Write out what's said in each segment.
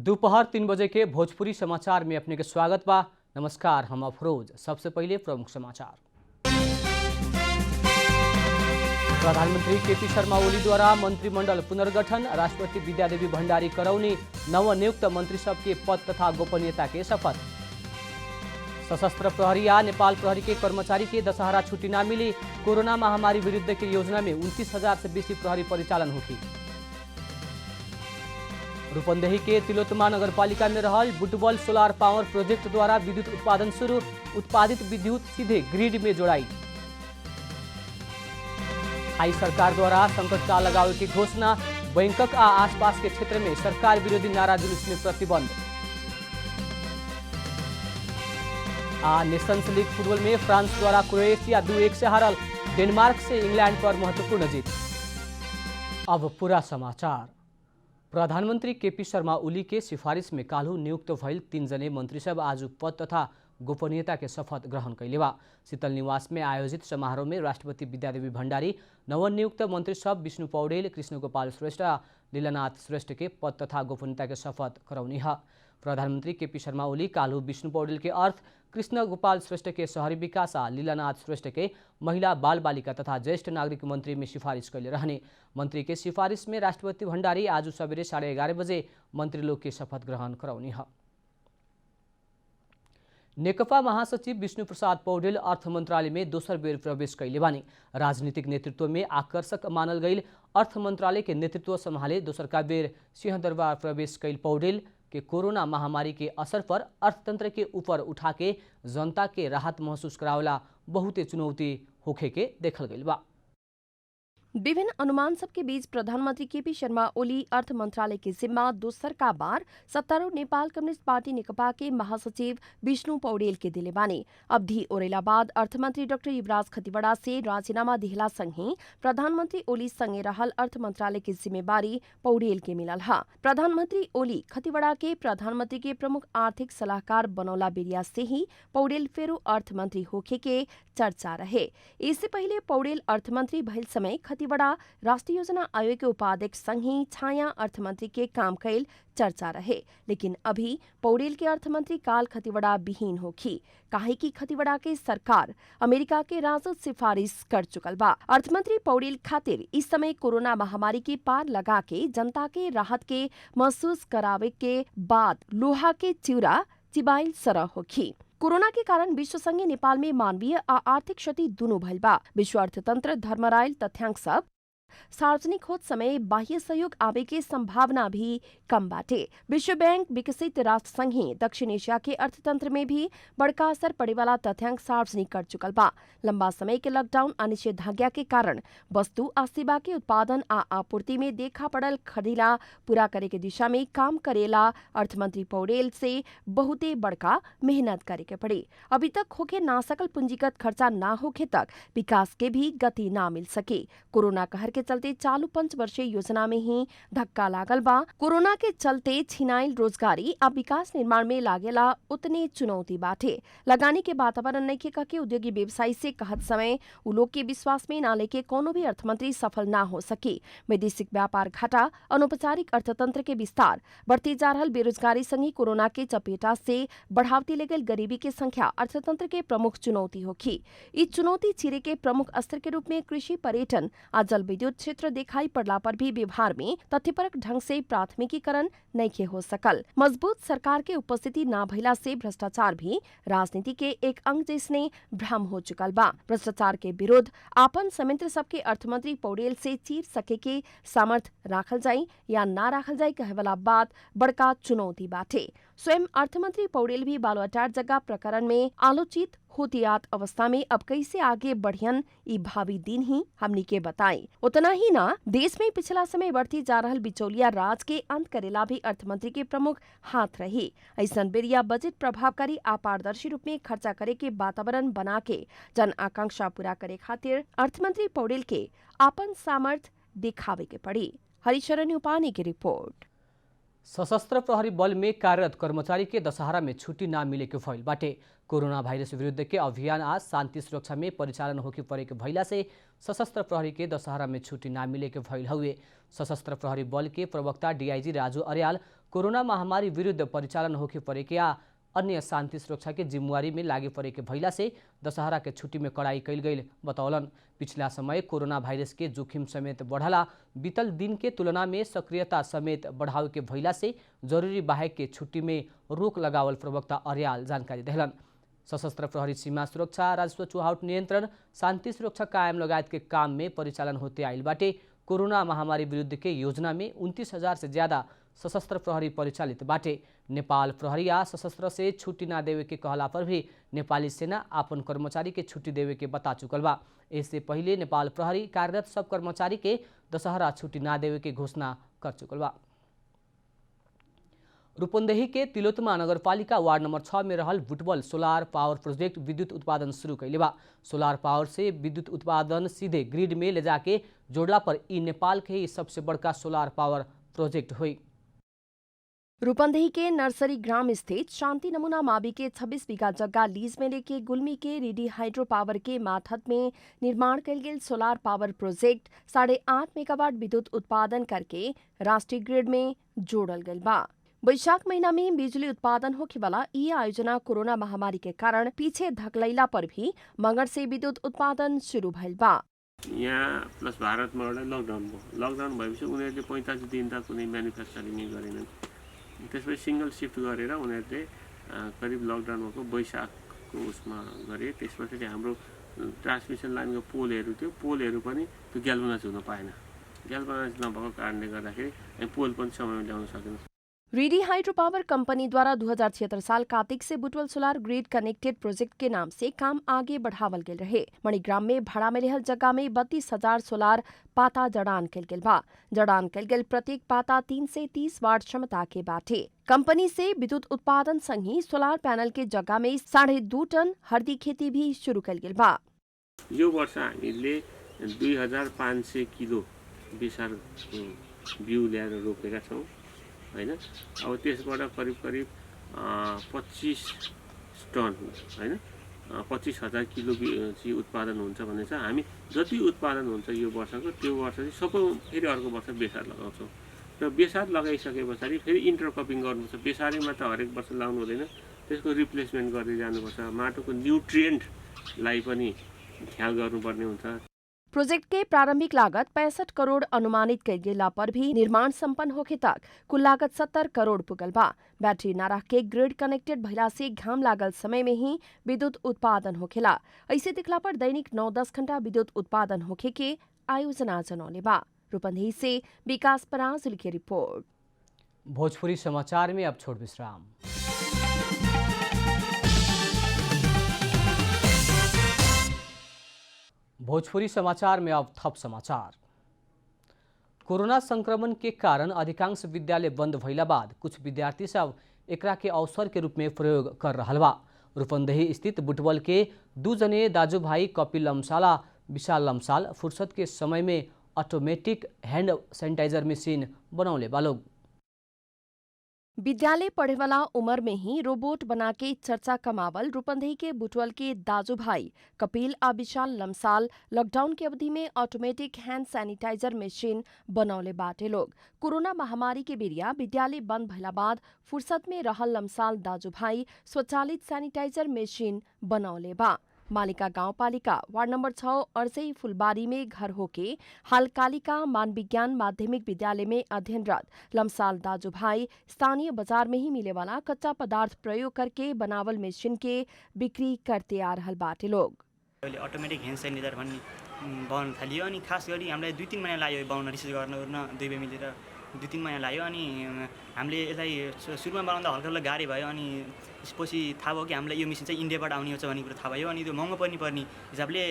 दोपहर 3 बजे के भोजपुरी समाचार में अपने के स्वागत बा। नमस्कार, हम अफरोज। सबसे पहले प्रमुख समाचार। प्रधानमंत्री केपी शर्मा ओली द्वारा मंत्रिमंडल पुनर्गठन, राष्ट्रपति विद्यादेवी भंडारी करौनी नवनियुक्त मंत्री सबके पद तथा गोपनीयता के शपथ। सशस्त्र प्रहरी या नेपाल प्रहरी के कर्मचारी के दशहरा छुट्टी न मिली, कोरोना महामारी विरुद्ध की योजना में 29,000 से बेसी प्रहरी परिचालन होगी। रूपन्देही के तिलोत्तमा नगरपालिका में रहल बुटबल सोलार पावर प्रोजेक्ट द्वारा विद्युत उत्पादन शुरू, उत्पादित विद्युत सीधे ग्रिड में जोड़ाई। थाई सरकार द्वारा संकट काल लगावे की घोषणा, बैंकक आ आसपास के क्षेत्र में सरकार विरोधी नारा जुलूस में प्रतिबंध। नेशंस लीग फुटबॉल में फ्रांस द्वारा क्रोएशिया 2-1 से हारल, डेनमार्क से इंग्लैंड पर महत्वपूर्ण जीत। अब पूरा समाचार। प्रधानमंत्री केपी शर्मा ओली के सिफारिश में काल्हू नियुक्त भइल 3 जने मंत्री सब आज पद तथा गोपनीयता के शपथ ग्रहण कैले बा। शीतल निवास में आयोजित समारोह में राष्ट्रपति विद्यादेवी भंडारी, नवनियुक्त मंत्री सब विष्णु पौडेल, कृष्ण गोपाल श्रेष्ठ, लीलानाथ श्रेष्ठ के पद तथा गोपनीयता के शपथ करौनी है। प्रधानमंत्री केपी शर्मा ओली काल्हू विष्णु पौडेल के अर्थ, कृष्ण गोपाल श्रेष्ठ के शहरी विकास, लीलानाथ श्रेष्ठ के महिला बाल बालिका तथा ज्येष्ठ नागरिक मंत्री में सिफारिश कैले रहने। मंत्री के सिफारिश में राष्ट्रपति भंडारी आज सवेरे 11:30 बजे मंत्री लोग के शपथ ग्रहण करौनी है। नेकपा महासचिव विष्णु प्रसाद पौडेल अर्थ मंत्रालय में दोसर बेर प्रवेश कैले बानी। राजनीतिक नेतृत्व में आकर्षक मानल गई अर्थ मंत्रालय के नेतृत्व संभाले दोसरका बेर सिंहदरबार प्रवेश कैल पौडेल के कोरोना महामारी के असर पर अर्थतंत्र के ऊपर उठा के जनता के राहत महसूस करावला बहुते चुनौती होखे के देखल गई बा। विभिन्न अनुमान सबके बीच प्रधानमंत्री केपी शर्मा ओली अर्थ मंत्रालय के जिम्मा दोसरका बार सत्तारूढ़ नेपाल कम्युनिस्ट पार्टी नेकपा के महासचिव विष्णु पौडेल के दिले बानी। अवधि ओरेला बाद अर्थमंत्री डाक्टर युवराज खतिवड़ा से राजीनामा दिहला संगे प्रधानमंत्री ओली संगे रहल अर्थ मंत्रालय की जिम्मेवारी पौडेल के मिलल है। प्रधानमंत्री ओली खतिवड़ा के प्रधानमंत्री के प्रमुख आर्थिक सलाहकार बनौला बेरिया से ही पौडेल फेरू अर्थमंत्री होखे के चर्चा रहे। इससे पहले पौडेल अर्थमंत्री भइल समय खतिवड़ा राष्ट्रीय योजना आयोग के उपाध्यक्ष संगे छाया अर्थमंत्री के काम कैल चर्चा रहे। लेकिन अभी पौडेल के अर्थमंत्री काल खतिवड़ा विहीन होखी, काहे की खतिवड़ा के सरकार अमेरिका के राजद सिफारिश कर चुकल बा। अर्थमंत्री पौडेल खातिर इस समय कोरोना महामारी के पार लगा के जनता के राहत के महसूस करावे के बाद लोहा के चिउरा चिबाइल सरह होखी। कोरोना के कारण विश्व संगे नेपाल में मानवीय आ आर्थिक क्षति दुनू भइल बा। विश्व अर्थतंत्र धर्मरायल तथ्यांक सब सार्वजनिक होत समय बाह्य सहयोग आवे के संभावना भी कम बाटे। विश्व बैंक विकसित राष्ट्र संघ दक्षिण एशिया के अर्थतंत्र में भी बड़का असर पड़े वाला तथ्यांक सार्वजनिक कर चुकल बा। लंबा समय के लॉकडाउन आ निषेधाज्ञा के कारण वस्तु आ सेवा के उत्पादन आ आपूर्ति में देखा पड़ल खरीला पूरा करे के दिशा में काम करेला अर्थमंत्री पौडेल से बहुते बड़का मेहनत करे के पड़ी। अभी तक होके ना सकल पूंजीगत खर्चा ना होके तक विकास के भी गति ना मिल सके। कोरोना कहर के चलते चालू 5 वर्षीय योजना में ही धक्का लागल बा। कोरोना के चलते छिनाइल रोजगारी आ विकास निर्माण में लागेला उतने चुनौती बाटे। लगानी के वातावरण नहीं के उद्योगी व्यवसायी से कहत समय उ लोग के विश्वास में ना लेके कोनो भी अर्थमंत्री सफल ना हो सके। वैदेशिक व्यापार घाटा, अनौपचारिक अर्थतंत्र के विस्तार, बढ़ती जा रहल बेरोजगारी संगी कोरोना के चपेटा से बढ़ावती ले गई गरीबी के संख्या अर्थतंत्र के प्रमुख चुनौती होखी। इस चुनौती चीरे के प्रमुख अस्त्र के रूप में कृषि, पर्यटन आ जल विद्युत क्षेत्र दिखाई पड़ला पर भी व्यवहार में तथ्यपरक ढंग से प्राथमिकीकरण नहीं हो सकल। मजबूत सरकार के उपस्थिति न भइला से भ्रष्टाचार भी राजनीति के एक अंग जैसने भ्रम हो चुकल बा। भ्रष्टाचार के विरोध आपन संयंत्र सबके अर्थमंत्री पौडेल से चीर सके के सामर्थ राखल जाई या ना राखल जाई कहे वाला बात बड़का चुनौती बाटे। स्वयं अर्थमंत्री पौडेल भी बालुआटार जगह प्रकरण में आलोचित होतियात अवस्था में अब कैसे आगे बढ़ियन ई भावी दिन ही हमनी के बताई। उतना ही ना देश में पिछला समय बढ़ती जा रहल बिचौलिया राज के अंत करेला भी अर्थमंत्री के प्रमुख हाथ रही। ऐसन बेरिया बजट प्रभावकारी आ पारदर्शी रूप में खर्चा करे के वातावरण बना के जन आकांक्षा पूरा करे खातिर अर्थमंत्री पौडेल के आपन सामर्थ दिखावे के पड़ी। हरिशरण उपानी की रिपोर्ट। सशस्त्र प्रहरी बल में कार्यरत कर्मचारी के दशहरा में छुट्टी ना मिले के भइल बाटे। कोरोना वायरस विरुद्ध के अभियान आज शांति सुरक्षा में परिचालन होके परे के भइला से सशस्त्र प्रहरी के दशहरा में छुट्टी ना मिले के भइल हुए। सशस्त्र प्रहरी बल के प्रवक्ता डीआईजी राजू अर्याल कोरोना महामारी विरुद्ध परिचालन होके परेके या अन्य शांति सुरक्षा के जिम्मेवारी में लागे पड़े के भैला से दशहरा के छुट्टी में कड़ाई कैल गई बतौलन। पिछला समय कोरोना वायरस के जोखिम समेत बढ़ला, बीतल दिन के तुलना में सक्रियता समेत बढ़ाव के भैला से जरूरी बाहेक के छुट्टी में रोक लगावल प्रवक्ता अर्याल जानकारी देहलन। सशस्त्र प्रहरी सीमा सुरक्षा, राजस्व चुहावट नियंत्रण, शांति सुरक्षा कायम लगायत के काम में परिचालन होते आइल बाटे। कोरोना महामारी विरुद्ध के योजना में 29,000 से ज्यादा सशस्त्र प्रहरी परिचालित बाटे। नेपाल प्रहरी या सशस्त्र से छुट्टी ना देवे के कहला पर भी नेपाली सेना आपन कर्मचारी के छुट्टी देवे के बता चुकल बा। इससे पहले नेपाल प्रहरी कार्यरत सब कर्मचारी के दशहरा छुट्टी ना देवे के घोषणा कर चुकल बा। रूपन्देही के तिलोत्तमा नगरपालिका वार्ड नंबर 6 में रहल बुटबल सोलार पावर प्रोजेक्ट विद्युत उत्पादन शुरू कैले बा। सोलार पावर से विद्युत उत्पादन सीधे ग्रिड में ले जाके जोड़ला पर ई नेपाल के ही सबसे बड़का सोलार पावर प्रोजेक्ट हुई। रूपन्देही के नर्सरी ग्राम स्थित शांति नमूना मावी के 26 बीघा जगह लीज में लेके गुल्मी के रेडी हाइड्रो पावर के माथत में निर्माण कल गेल सोलार पावर प्रोजेक्ट 8.5 मेगावाट विद्युत उत्पादन करके राष्ट्रीय ग्रिड में जोड़ल गल बा। वैशाख महीना में बिजली उत्पादन होखे वाला ई आयोजना कोरोना महामारी के कारण पीछे धकलैला पर भी मंगल से विद्युत उत्पादन शुरू भइल बा। यहाँ प्लस भारतमा एउटा लकडाउन भएपछि उनीहरूले 45 दिन त कुनै म्यानुफ्याक्चरिङ गरेनन्। त्यसपछि सिंगल शिफ्ट गरेर उनीहरूले करिब लकडाउन भएको वैशाखको उसमा गरे। त्यसपछि हाम्रो ट्रान्समिसन लाइनको पोलहरू थियो, पोलहरू पनि त्यो ग्याल्भनाइज हुन पाएन। ग्याल्भनाइज नभएको कारणले गर्दाखेरि हामी पोल पनि समयमा ल्याउन सकेनौँ। रेडी हाइड्रो पावर कंपनी द्वारा 2076 साल कार्तिक से Butwal solar grid connected project के नाम से काम आगे बढ़ावल गेल रहे। मणिग्राम में भाड़ा में रहल जगह में 32,000 सोलार पाता जड़ान कल गेल बा। जड़ान कल गेल प्रत्येक पाता 3 से 30 वाट क्षमता के बाटे। कंपनी से विद्युत उत्पादन संगी सोलार पैनल के जगह में 2.5 टन हर्दी खेती भी शुरू कल गेल बा। यो वर्ष हामीले 2500 किलो बेसार बिउ ल्याएर रोपेका छौँ हैन। अब त्यसबाट करिब 25 टन हैन 25,000 किलो चाहिँ उत्पादन हुन्छ भने चाहिँ हामी जति उत्पादन हुन्छ यो वर्षको त्यो वर्ष चाहिँ सबै फेरि अर्को वर्ष बेसार लगाउँछौँ। र बेसार लगाइसके पछाडि फेरि इन्टरक्रपिङ गर्नुपर्छ। बेसारैमा त हरेक वर्ष लाउनु हुँदैन, त्यसको रिप्लेसमेन्ट गर्दै जानुपर्छ। माटोको न्युट्रिएन्टलाई पनि ख्याल गर्नुपर्ने हुन्छ। प्रोजेक्ट के प्रारंभिक लागत 65 करोड़ अनुमानित कल गेला पर भी निर्माण संपन्न होखे तक कुल लागत 70 करोड़ पुगल बा। बैटरी न रख के ग्रिड कनेक्टेड भइला से घाम लागल समय में ही विद्युत उत्पादन होखेला। ऐसे दिखला पर दैनिक 9-10 घंटा विद्युत उत्पादन होखे के आयोजना जनौले बा। रूपन्देही से विकास पराजुली की रिपोर्ट। भोजपुरी समाचार में अब छोड़ विश्राम। भोजपुरी समाचार में अब थप समाचार। कोरोना संक्रमण के कारण अधिकांश विद्यालय बंद भइला बाद कुछ विद्यार्थी सब एकरा के अवसर के रूप में प्रयोग कर रहल बा। रूपन्देही स्थित बुटवल के 2 जने दाजुभाई कपिल लम्साल, विशाल लम्साल फुर्सत के समय में ऑटोमेटिक हैंड सैनिटाइजर मशीन बनौले बा लोग। विद्यालय पढ़े वाला उम्र में ही रोबोट बना के चर्चा कमावल रूपन्देही के बुटवल के दाजू भाई कपिल आ विशाल लम्साल लॉकडाउन की अवधि में ऑटोमेटिक हैंड सैनिटाइजर मशीन बनौले बाटे लोग। कोरोना महामारी के बेरिया विद्यालय बंद भइला बाद फुर्सत में रहल लम्साल दाजू भाई स्वचालित सैनिटाइजर मशीन बनौले बा। मालिका गाउँपालिका वार्ड नंबर 6 अर्जई फुलबारी में घर होके हाल कालिका मानविज्ञान माध्यमिक विद्यालय में अध्ययनरत लम्साल दाजू भाई स्थानीय बाजार में ही मिले वाला कच्चा पदार्थ प्रयोग करके बनावल मशीन के बिक्री करते आ रहल बाटे लोग। अटोमेटिक ह्यान्ड सैनिटाइजर भन्ने बनाउन थालियो अनि खास गरी हामीलाई 2-3 महिना लाग्यो बनाउन, रिसर्च गर्न दुई मिलेर 2-3 महिना लाग्यो। अनि हामीले यसलाई सुरुमा बनाउँदा हल्का गाह्रो भयो। अनि त्यसपछि थाहा भयो कि हामीलाई यो मेसिन चाहिँ इन्डियाबाट आउने हो भन्ने कुरा थाहा भयो। अनि त्यो महँगो पनि पर्ने हिसाबले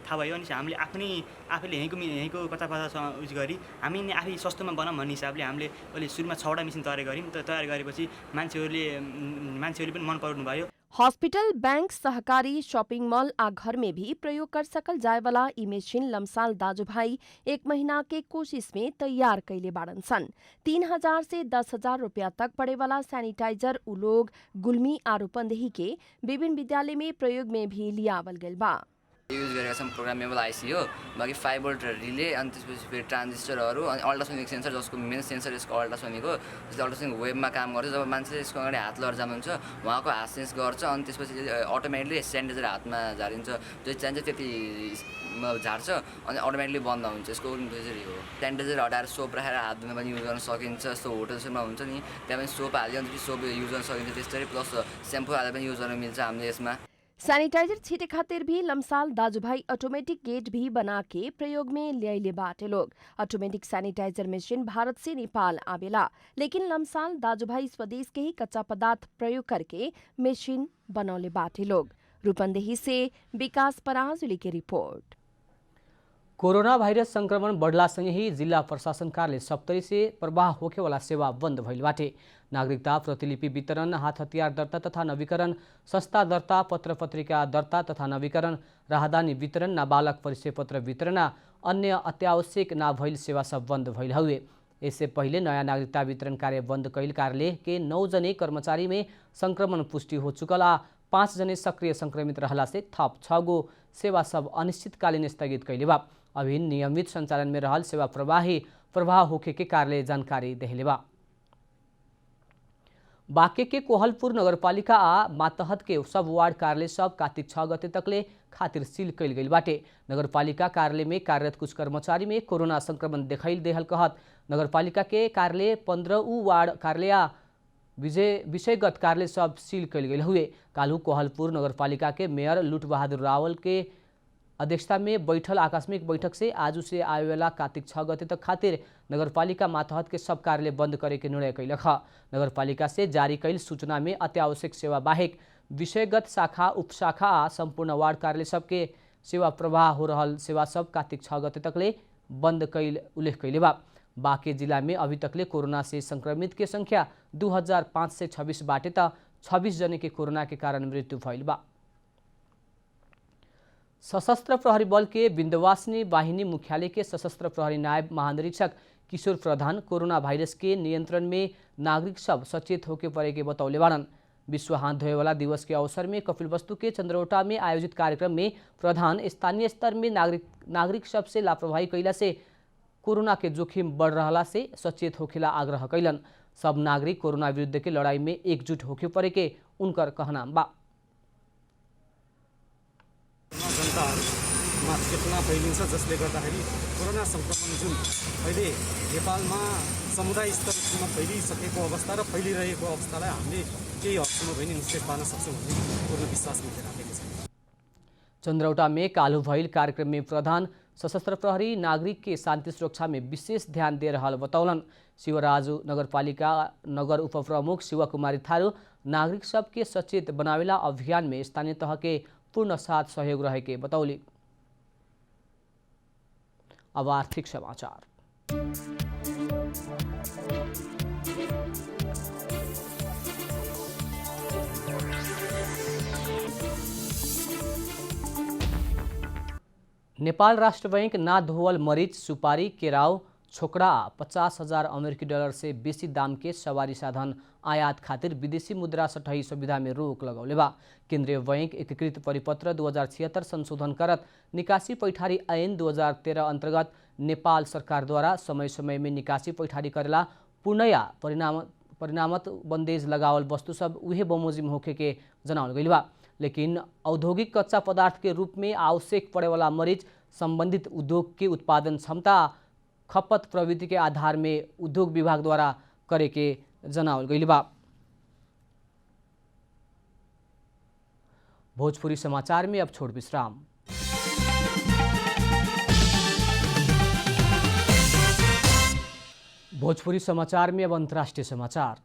थाहा भयो। अनि हामीले आफैले यहीँको कच्चा पदार्थ उस गरी हामी आफै सस्तोमा बनाऊँ भन्ने हिसाबले हामीले अहिले सुरुमा 6वटा मेसिन तयार गऱ्यौँ। तयार गरेपछि मान्छेहरूले पनि मन पराउनु भयो। हॉस्पिटल, बैंक, सहकारी, शॉपिंग मॉल आ घर में भी प्रयोग कर सकल जाए वाला ई मशीन लम्साल दाजू भाई 1 महीना के कोशिश में तैयार कैले बाड़न सन। 3,000 से 10,000 रुपया तक पड़े वाला सैनिटाइजर उ लोग गुल्मी आ रूपन्देही के विभिन्न विद्यालय में प्रयोग में भी लियावल गल बा। युज गरेका छौँ प्रोग्रामेबल आइसी हो, बाँकी 5 भोल्ट रिले अनि त्यसपछि फेरि ट्रान्जिस्टरहरू अनि अल्ट्रासोनिक सेन्सर, जसको मेन सेन्सर यसको अल्ट्रासोनिक हो। जस्तै अल्ट्रासोनिक वेभमा काम गर्छ, जब मान्छे यसको अगाडि हात लगाएर जानुहुन्छ उहाँको हात सेन्स गर्छ अनि त्यसपछि अटोमेटिकली सेनिटाइजर हातमा झारिन्छ, जति चाहिन्छ त्यति झार्छ अनि अटोमेटिकली बन्द हुन्छ। यसको वर्किङ प्रोसेसर हो। सेनिटाइजर हटाएर सोप राखेर हात धुन पनि युज गर्न सकिन्छ। जस्तो होटलमा हुन्छ नि, त्यहाँ पनि सोप हाल्यो अनि सोप युज गर्न सकिन्छ त्यस्तै, प्लस सेम्पू हालेर पनि युज गर्न मिल्छ हामीले यसमा। सैनिटाइजर छीटे खातिर भी लमसाल दाजूभाई ऑटोमेटिक गेट भी बना के प्रयोग में ले बाटे लोग। ऑटोमेटिक सैनिटाइजर मशीन भारत से नेपाल आवेला, लेकिन लमसाल दाजूभाई स्वदेश के ही कच्चा पदार्थ प्रयोग करके मशीन बनौले बाटे लोग। रूपन्देही से विकास पराजुली की रिपोर्ट। कोरोना भाइरस संक्रमण बढ़लासँगै ही जिल्ला प्रशासन कार्यालय सप्तरी से प्रवाह होखेवाला सेवा बन्द भइल बाटे। नागरिकता प्रतिलिपि वितरण, हाथ हतियार दर्ता तथा नवीकरण, संस्था दर्ता, पत्र पत्रिका दर्ता तथा नवीकरण, राहदानी वितरण, नाबालक परिचय पत्र वितरण, अन्य अत्यावश्यक ना भइल सेवा सब बन्द भइल हुए। इससे पहले नयाँ नागरिकता वितरण कार्य बंद कैल कार्यालय के 9 जने कर्मचारी में संक्रमण पुष्टि हो चुकल, 5 जने सक्रिय संक्रमित रहला से थप 6 गो सेवा सब अनिश्चितकालीन स्थगित कैले बा। अभी नियमित संचालन में रहल सेवा प्रवाह होखे के कार्यालय जानकारी देहले बा। बाँके के कोहलपुर नगरपालिका आ मातहत के सब वार्ड कार्यालय सब कार्तिक 6 गते तकले खातिर सील कैल गई बाटे। नगरपालिका कार्यालय में कार्यरत कुछ कर्मचारी में कोरोना संक्रमण देखैल देहल कहत नगरपालिका के कार्यालय 15 वार्ड कार्यालय विषयगत कार्यालय सब सील कैल गई हुए। कालू कोहलपुर नगरपालिका के मेयर लुट बहादुर रावल के अध्यक्षता में बैठल आकस्मिक बैठक से आज से आवेवाला कार्तिक 6 गते तक खातिर नगरपालिका मातहत के सब कार्यालय बंद करे के निर्णय कैलक। नगरपालिका से जारी कैल सूचना में अत्यावश्यक सेवा बाहेक विषयगत शाखा उपशाखा आ संपूर्ण वार्ड कार्यालय सबके सेवा प्रवाह हो रहल सेवा सब कार्तिक 6 गते तकले बंद कैल उल्लेख कैले बा। बाँके जिला में अभी तकले कोरोना से संक्रमित के संख्या 2526 बाटे त 26 जने के कोरोना के कारण मृत्यु भइल बा। सशस्त्र प्रहरी बल के विन्ध्यवासिनी वाहिनी मुख्यालय के सशस्त्र प्रहरी नायब महानिरीक्षक किशोर प्रधान कोरोना वायरस के नियंत्रण में नागरिक सब सचेत होके पड़े के बतौले बारन। विश्व हाथ धोए वाला दिवस के अवसर में कपिलवस्तु के चंद्रौटा में आयोजित कार्यक्रम में प्रधान स्थानीय स्तर में नागरिक सब से लापरवाही कैला से कोरोना के जोखिम बढ़ रहा से सचेत होखेला आग्रह कैलन। सब नागरिक कोरोना विरुद्ध के लड़ाई में एकजुट होके पड़े के उनकर कहना बा। जनताहरूमा चेतना फैलिन्छ, जसले गर्दाखेरि कोरोना संक्रमण जुन अहिले नेपालमा समुदाय स्तरमा फैलिसकेको अवस्था र फैलिरहेको अवस्थालाई हामीले केही हदसम्म भए नि निश्चित पार्न सक्छौँ भन्ने पूर्ण विश्वास मैले राखेको छु। चंद्रौटा में कालू भइल कार्यक्रम में प्रधान सशस्त्र प्रहरी नागरिक के शांति सुरक्षा में विशेष ध्यान दे रहा बतौलन। शिवराजु नगरपालिका नगर उपप्रमुख शिवकुमारी थारू नागरिक सबके सचेत बनावेला अभियान में स्थानीय तह के पूर्ण साथ सहयोग रहे के बतौली। अब आर्थिक समाचार। नेपाल राष्ट्र बैंक ना धोवल मरीच, सुपारी, केराव, छोकड़ा 50,000 अमेरिकी डॉलर से बेसी दाम के सवारी साधन आयात खातिर विदेशी मुद्रा सटही सुविधा में रोक लगौले बा। केंद्रीय बैंक एकीकृत परिपत्र 2076 संशोधन करत निकासी पैठारी ऐन 2013 अंतर्गत नेपाल सरकार द्वारा समय समय में निकासी पैठारी करेला पूर्णया परिणामत बंदेज लगावल वस्तु सब उहे बमोजिम होखे के जनावल गइल बा। लेकिन औद्योगिक कच्चा पदार्थ के रूप में आवश्यक पड़े वाला मरीच संबंधित उद्योग के उत्पादन क्षमता खपत प्रवृत्ति के आधार में उद्योग विभाग द्वारा करे के जनावल गइल बा। भोजपुरी समाचार में अब छोड़ विश्राम। भोजपुरी समाचार में अब अंतर्राष्ट्रीय समाचार।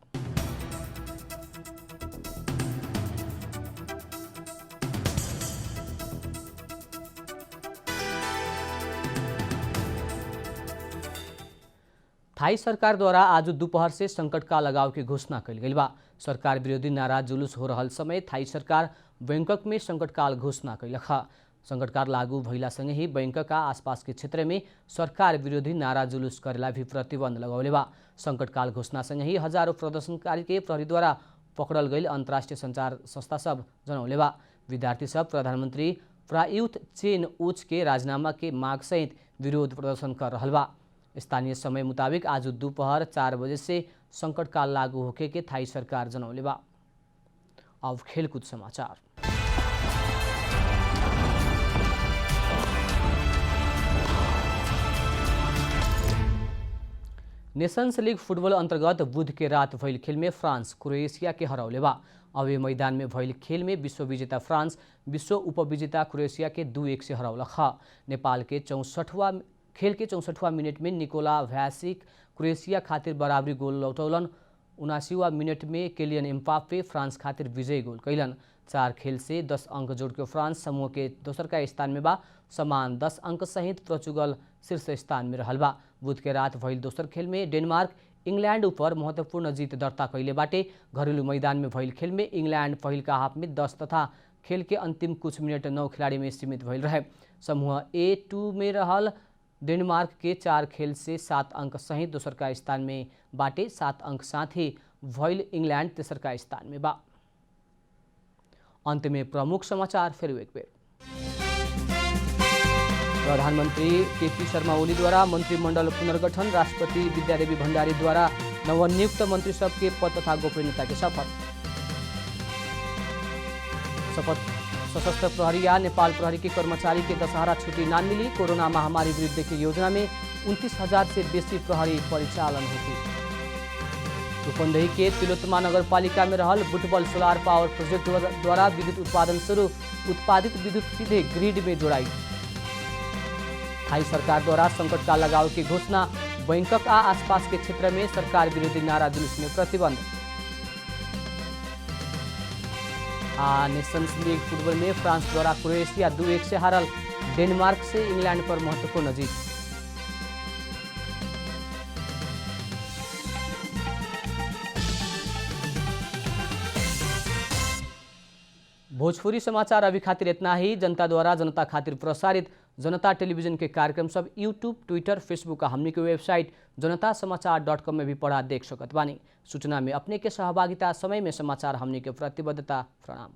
थाई सरकार द्वारा आज दोपहर से संकटकाल लगाव की घोषणा कल गई बा। सरकार विरोधी नारा जुलूस हो रहल समय थाई सरकार बैंकक में संकटकाल घोषणा कैलक। संकटकाल लागू भइला संगे ही बैंकक आसपास के क्षेत्र में सरकार विरोधी नारा जुलूस करेला भी प्रतिबंध लगौले बा। संकटकाल घोषणा संगे ही हजारों प्रदर्शनकारी के प्रहरी द्वारा पकड़ल गई अंतर्राष्ट्रीय संचार संस्था सब जनौले बा। विद्यार्थी सब प्रधानमंत्री प्रायुक्त चेन ओच के राजीनामा के मांग सहित विरोध प्रदर्शन कर रहा बा। स्थानीय समय मुताबिक आज दोपहर 4 बजे से संकटकाल लागू होके के थाई सरकार जनौले बा। अब खेलकूद समाचार। नेशंस लीग फुटबॉल अंतर्गत बुध के रात भइल खेल में फ्रांस क्रोएशिया के हरौले बा। अवे मैदान में भइल खेल में विश्व विजेता फ्रांस विश्व उपविजेता क्रोएशिया के 2-1 से हरौलख। नेपाल के 64वां मिनट में निकोला भ्यासिक क्रोएशिया खातिर बराबरी गोल लौटौलन। 79वां मिनट में केलियन एम्बाप्पे फ्रांस खातिर विजयी गोल कैलन। 4 खेल से 10 अंक जोड़ के फ्रांस समूह के दोसरका स्थान में बा। समान 10 अंक सहित पोर्चुगल शीर्ष स्थान में रहल बा। बुध के रात भइल दोसर खेल में डेनमार्क इंग्लैंड ऊपर महत्वपूर्ण जीत दर्ता कैले बाटे। घरेलू मैदान में भइल खेल में इंग्लैंड पहिलका हाफ में 10 तथा खेल के अंतिम कुछ मिनट 9 खिलाड़ी में सीमित भइल रहे। समूह A2 में रहल डेनमार्क के 4 खेल से 7 अंक सहित दोसरका स्थान में बाटे। 7 अंक साथ ही भइल इंग्लैंड तेसरका स्थान में बा। अंत में प्रमुख समाचार फिर एक बेर। प्रधानमंत्री केपी शर्मा ओली द्वारा मंत्रिमंडल पुनर्गठन। राष्ट्रपति विद्यादेवी भण्डारी द्वारा नवनियुक्त मंत्री सबके पद तथा गोपनीयता के शपथ। सशस्त्र प्रहरी या नेपाल प्रहरी के कर्मचारी के दशहरा छुट्टी ना मिली। कोरोना महामारी विरुद्ध की योजना में 29,000 से बेसी प्रहरी परिचालन होगी। रूपन्देही के तिलोत्तमा नगरपालिका में रहल बुटबल सोलार पावर प्रोजेक्ट द्वारा विद्युत उत्पादन शुरू। उत्पादित विद्युत सीधे ग्रिड में जोड़ाई। थाई सरकार द्वारा संकटकाल लगाव की घोषणा। बैंकक आ आसपास के क्षेत्र में सरकार विरोधी नारा जुलूस में प्रतिबंध। नेशंस लीग फुटबॉल में फ्रांस द्वारा क्रोएशिया 2-1 से हारल। डेनमार्क से इंग्लैंड पर महत्वपूर्ण जीत। भोजपुरी समाचार अभी खातिर इतना ही। जनता द्वारा जनता खातिर प्रसारित जनता टेलीविजन के कार्यक्रम सब यूट्यूब, ट्विटर, फेसबुक हमनी के वेबसाइट जनतासमाचार.com में भी पढ़ा देख सकत बानी। सूचना में अपने के सहभागिता समय में समाचार हमनी के प्रतिबद्धता। प्रणाम।